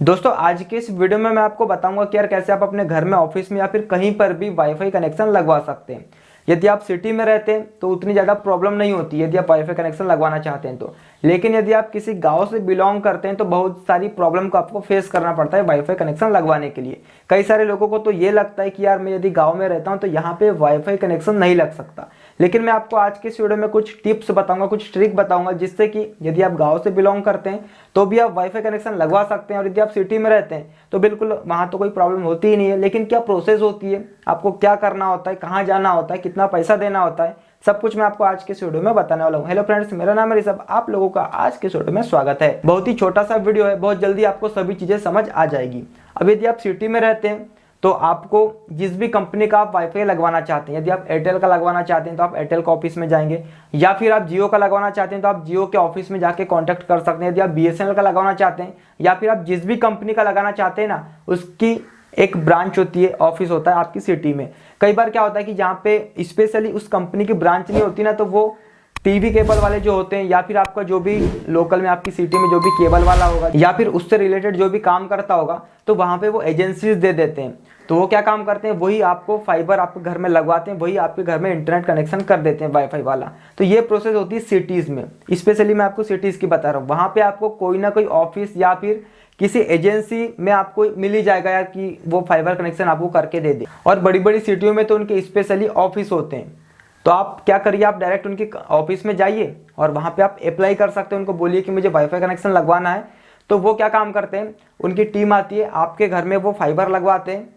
दोस्तों आज के इस वीडियो में मैं आपको बताऊंगा कि यार कैसे आप अपने घर में, ऑफिस में या फिर कहीं पर भी वाईफाई कनेक्शन लगवा सकते हैं। यदि आप सिटी में रहते हैं तो उतनी ज़्यादा प्रॉब्लम नहीं होती यदि आप वाईफाई कनेक्शन लगवाना चाहते हैं तो। लेकिन यदि आप किसी गांव से बिलोंग करते हैं तो बहुत सारी प्रॉब्लम को आपको फेस करना पड़ता है वाईफाई कनेक्शन लगवाने के लिए। कई सारे लोगों को तो ये लगता है कि यार मैं यदि गाँव में रहता हूँ तो यहाँ पे वाईफाई कनेक्शन नहीं लग सकता। लेकिन मैं आपको आज के इस वीडियो में कुछ टिप्स बताऊंगा, कुछ ट्रिक बताऊंगा जिससे कि यदि आप गांव से बिलोंग करते हैं तो भी आप वाईफाई कनेक्शन लगवा सकते हैं, और यदि आप सिटी में रहते हैं तो बिल्कुल वहां तो कोई प्रॉब्लम होती ही नहीं है। लेकिन क्या प्रोसेस होती है, आपको क्या करना होता है, कहाँ जाना होता है, कितना पैसा देना होता है, सब कुछ मैं आपको आज के इस वीडियो में बताने वाला हूँ। हेलो फ्रेंड्स, मेरा नाम है ऋषभ, आप लोगों का आज के इस वीडियो में स्वागत है। बहुत ही छोटा सा वीडियो है, बहुत जल्दी आपको सभी चीजें समझ आ जाएगी। अब यदि आप सिटी में रहते हैं तो आपको जिस भी कंपनी का आप वाईफाई लगवाना चाहते हैं, यदि आप एयरटेल का लगवाना चाहते हैं तो आप एयरटेल के ऑफिस में जाएंगे, या फिर आप जियो का लगवाना चाहते हैं तो आप जियो के ऑफिस में जाके कांटेक्ट कर सकते हैं। यदि आप बीएसएनएल का लगवाना चाहते हैं या फिर आप जिस भी कंपनी का लगाना चाहते हैं ना, उसकी एक ब्रांच होती है, ऑफिस होता है आपकी सिटी में। कई बार क्या होता है कि जहाँ पे स्पेशली उस कंपनी की ब्रांच नहीं होती ना, तो वो टीवी केबल वाले जो होते हैं या फिर आपका जो भी लोकल में आपकी सिटी में जो भी केबल वाला होगा या फिर उससे रिलेटेड जो भी काम करता होगा, तो वहाँ पे वो एजेंसीज दे देते हैं। तो वो क्या काम करते हैं, वही आपको फाइबर आपके घर में लगवाते हैं, वही आपके घर में इंटरनेट कनेक्शन कर देते हैं वाईफाई वाला। तो ये प्रोसेस होती है सिटीज़ में। स्पेशली मैं आपको सिटीज़ की बता रहा हूँ, वहाँ पे आपको कोई ना कोई ऑफिस या फिर किसी एजेंसी में आपको मिल ही जाएगा यार कि वो फाइबर कनेक्शन आपको करके दे दे। और बड़ी बड़ी सिटियों में तो उनके स्पेशली ऑफिस होते हैं। तो आप क्या करिए, आप डायरेक्ट उनके ऑफिस में जाइए और वहाँ पे आप अप्लाई कर सकते हैं। उनको बोलिए कि मुझे वाईफाई कनेक्शन लगवाना है। तो वो क्या काम करते हैं, उनकी टीम आती है आपके घर में, वो फाइबर लगवाते हैं।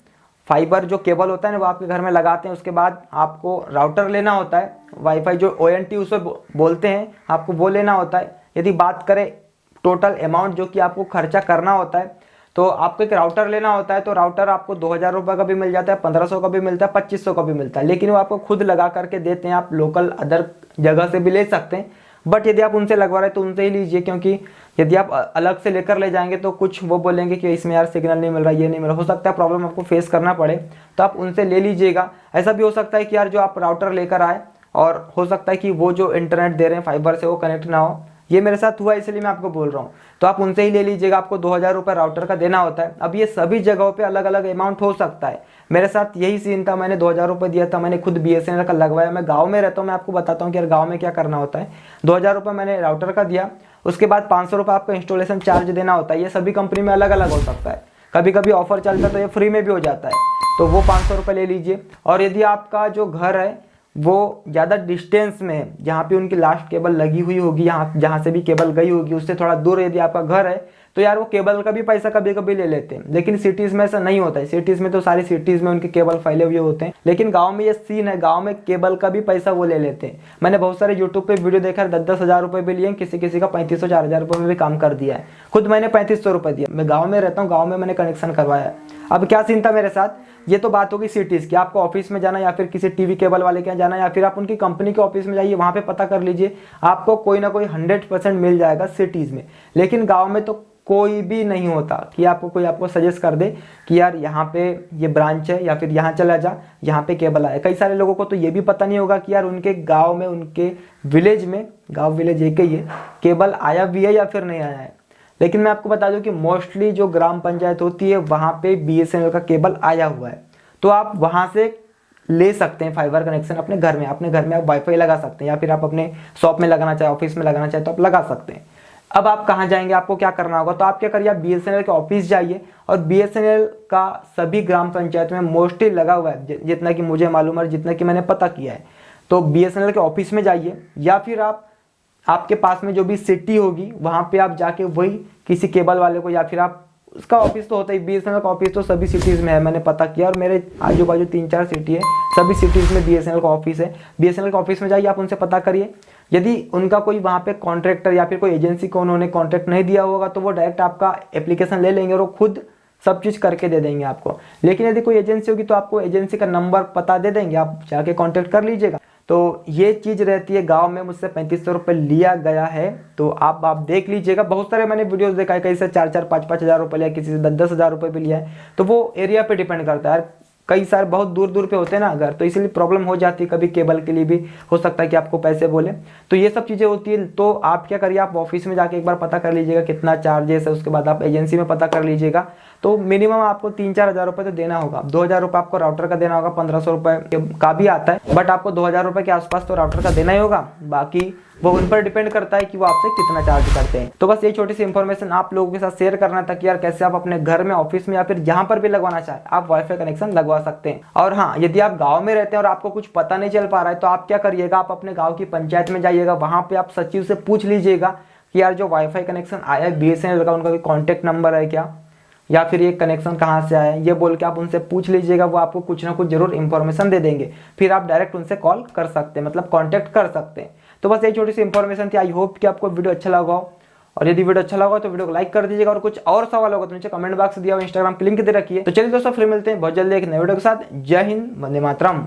फाइबर जो केबल होता है ना, वो आपके घर में लगाते हैं। उसके बाद आपको राउटर लेना होता है, वाईफाई जो ONT उसे बोलते हैं, आपको वो लेना होता है। यदि बात करें टोटल अमाउंट जो कि आपको खर्चा करना होता है, तो आपको एक राउटर लेना होता है। तो राउटर आपको 2000 रुपये का भी मिल जाता है, 1500 का भी मिलता है, 2500 का भी मिलता है। लेकिन वो आपको खुद लगा करके देते हैं, आप लोकल अदर जगह से भी ले सकते हैं। बट यदि आप उनसे लगवा रहे हैं तो उनसे ही लीजिए, क्योंकि यदि आप अलग से लेकर ले जाएंगे तो कुछ वो बोलेंगे कि इसमें यार सिग्नल नहीं मिल रहा, ये नहीं मिल रहा, हो सकता है प्रॉब्लम आपको फेस करना पड़े। तो आप उनसे ले लीजिएगा। ऐसा भी हो सकता है कि यार जो आप राउटर लेकर आए और हो सकता है कि वो जो इंटरनेट दे रहे हैं फाइबर से वो कनेक्ट ना हो। ये मेरे साथ हुआ, इसलिए मैं आपको बोल रहा हूँ। तो आप उनसे ही ले लीजिएगा, आपको 2000 रुपये राउटर का देना होता है। अब ये सभी जगहों पे अलग अलग अमाउंट हो सकता है। मेरे साथ यही सीन था, मैंने 2000 रुपये दिया था, मैंने खुद BSNL का लगवाया। मैं गाँव में रहता हूँ, मैं आपको बताता हूँ कि यार गाँव में क्या करना होता है। 2000 रुपये मैंने राउटर का दिया, उसके बाद 500 रुपये आपको इंस्टॉलेशन चार्ज देना होता है। ये सभी कंपनी में अलग अलग हो सकता है, कभी कभी ऑफर चलता है तो ये फ्री में भी हो जाता है। तो वो 500 रुपये ले लीजिए। और यदि आपका जो घर है वो ज़्यादा डिस्टेंस में है, जहाँ पे उनकी लास्ट केबल लगी हुई होगी, यहाँ जहाँ से भी केबल गई होगी उससे थोड़ा दूर यदि आपका घर है, तो यार वो केबल का भी पैसा कभी कभी ले लेते हैं। लेकिन सिटीज़ में ऐसा नहीं होता है। सिटीज़ में तो सारी सिटीज़ में उनके केबल फैले हुए होते हैं। लेकिन गांव में ये सीन है, गांव में केबल का भी पैसा वो ले लेते हैं। मैंने बहुत सारे यूट्यूब पे वीडियो देखा है, 10-10 हज़ार रुपये भी लिए, किसी किसी का 3500-4000 रुपये में भी काम कर दिया है। खुद मैंने 3500 रुपये दिया। मैं गाँव में रहता हूँ, गाँव में मैंने कनेक्शन करवाया। अब क्या सीन था मेरे साथ, ये तो बात होगी सिटीज़ की। आपको ऑफिस में जाना या फिर किसी टीवी केबल वाले के यहाँ जाना या फिर आप उनकी कंपनी के ऑफिस में जाइए, वहाँ पे पता कर लीजिए, आपको कोई ना कोई 100% मिल जाएगा सिटीज़ में। लेकिन गांव में तो कोई भी नहीं होता कि आपको सजेस्ट कर दे कि यार यहाँ पे ये ब्रांच है या फिर यहाँ चला जा, यहाँ पे केबल आया। कई सारे लोगों को तो ये भी पता नहीं होगा कि यार उनके गाँव में, उनके विलेज में, गाँव विलेज एक ही है, केबल आया भी है या फिर नहीं आया है। लेकिन मैं आपको बता दूं कि मोस्टली जो ग्राम पंचायत होती है वहाँ पे BSNL का केबल आया हुआ है। तो आप वहाँ से ले सकते हैं फाइबर कनेक्शन अपने घर में। आप वाईफाई लगा सकते हैं, या फिर आप अपने शॉप में लगाना चाहे, ऑफिस में लगाना चाहे तो आप लगा सकते हैं। अब आप कहाँ जाएंगे, आपको क्या करना होगा, तो आप क्या करिए, आप BSNL के ऑफिस जाइए। और BSNL का सभी ग्राम पंचायत में मोस्टली लगा हुआ है, जितना कि मुझे मालूम है, जितना कि मैंने पता किया है। तो BSNL के ऑफिस में जाइए, या फिर आपके पास में जो भी सिटी होगी वहाँ पे आप जाके वही किसी केबल वाले को, या फिर आप उसका ऑफिस तो होता है, BSNL का ऑफिस तो सभी सिटीज़ में है, मैंने पता किया। और मेरे आजू बाजू 3-4 सिटी है, सभी सिटीज़ में BSNL का ऑफिस है। BSNL के ऑफिस में जाइए, आप उनसे पता करिए। यदि उनका कोई वहाँ पे कॉन्ट्रैक्टर या फिर कोई एजेंसी को उन्होंने कॉन्ट्रैक्ट नहीं दिया होगा तो वो डायरेक्ट आपका एप्लीकेशन ले लेंगे और वो खुद सब चीज़ करके दे देंगे आपको। लेकिन यदि कोई एजेंसी होगी तो आपको एजेंसी का नंबर पता दे देंगे, आप जाके कॉन्टैक्ट कर लीजिएगा। तो ये चीज़ रहती है। गांव में मुझसे 3500 रुपये लिया गया है, तो आप देख लीजिएगा। बहुत सारे मैंने वीडियोस देखा है, कहीं से 4-4, 5-5 हज़ार रुपये लिया, किसी से 10-10 हज़ार रुपये भी लिया है। तो वो एरिया पे डिपेंड करता है। कई सारे बहुत दूर दूर पे होते हैं ना घर, तो इसलिए प्रॉब्लम हो जाती है, कभी केबल के लिए भी हो सकता है कि आपको पैसे बोले, तो ये सब चीज़ें होती है। तो आप क्या करिए, आप ऑफिस में जाके एक बार पता कर लीजिएगा कितना चार्जेस है, उसके बाद आप एजेंसी में पता कर लीजिएगा। तो मिनिमम आपको 3-4 हज़ार रुपये तो देना होगा। 2,000 रुपये आपको राउटर का देना होगा, 1,500 रुपये का भी आता है, बट आपको 2,000 रुपये के आसपास तो राउटर का देना ही होगा। बाकी वो उन पर डिपेंड करता है कि वो आपसे कितना चार्ज करते हैं। तो बस ये छोटी सी इंफॉर्मेशन आप लोगों के साथ शेयर करना था कि यार कैसे आप अपने घर में, ऑफिस में या फिर जहां पर भी लगवाना चाहे आप वाईफाई कनेक्शन लगवा सकते हैं। और हाँ, यदि आप गांव में रहते हैं और आपको कुछ पता नहीं चल पा रहा है तो आप क्या करिएगा, आप अपने गाँव की पंचायत में जाइएगा, वहां पे आप सचिव से पूछ लीजिएगा कि यार जो वाईफाई कनेक्शन आया है BSNL का, उनका कोई कॉन्टैक्ट नंबर है क्या, या फिर ये कनेक्शन कहाँ से आया है, ये बोल के आप उनसे पूछ लीजिएगा। वो आपको कुछ ना कुछ जरूर इंफॉर्मेशन दे देंगे, फिर आप डायरेक्ट उनसे कॉल कर सकते हैं, मतलब कांटेक्ट कर सकते हैं। तो बस ये छोटी सी इंफॉर्मेशन थी। आई होप कि आपको वीडियो अच्छा लगा हो, और यदि वीडियो अच्छा लगा तो वीडियो को लाइक कर दीजिएगा, और कुछ और सवाल होगा तो नीचे कमेंट बॉक्स दिया हुआ इंस्टाग्राम की लिंक दे रखी है। तो चलिए दोस्तों, फिर मिलते हैं बहुत जल्दी एक नए वीडियो के साथ। जय हिंद, वंदे मातरम।